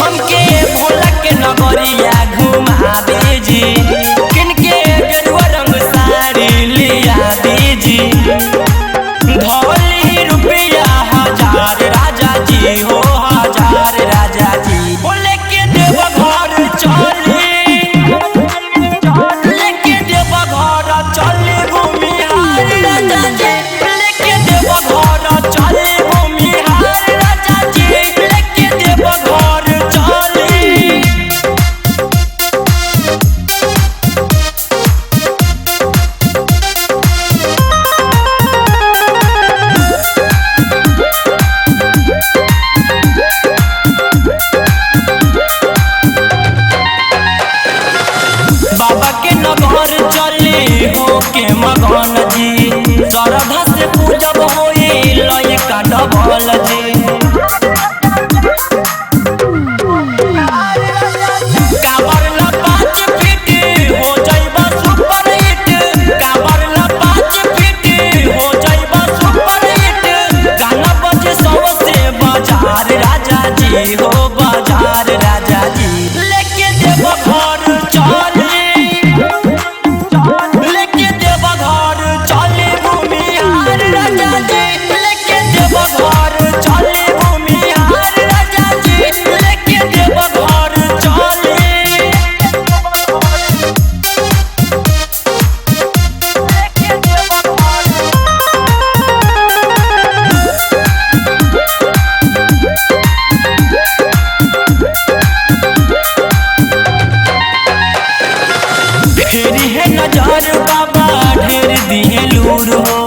हमके भोला के नगरिया घुमा दीजी, किनके गेरुआ रंग साड़ी लिया दीजी। धौली रुपया 1000 राजा जी हो 1000 राजा जी। बोले के देव घर चली, लेके देव घर चली भूमिहार राजा जी। लेके देव घर चली भूमिहार राजा जी। लेके देव घर चली। बाबा के नगर चली हो के मगन जी। श्रद्धा से पूजब होई लइका डबल जी। काबर ला 5 फीट हो जाइबा सुपर हिट। काबर ला 5 फीट हो जाइबा सुपर हिट। गाना बजे सबसे बाजार राजा जी हो बाजार राजा जी। लेके देव घर चली, लेके देव घर चली भूमिहार राजा जी। लेके देव घर चली भूमिहार राजा जी। लेके देव घर चली। फेरी है नजर बाबा ढेर दिए लूर हो।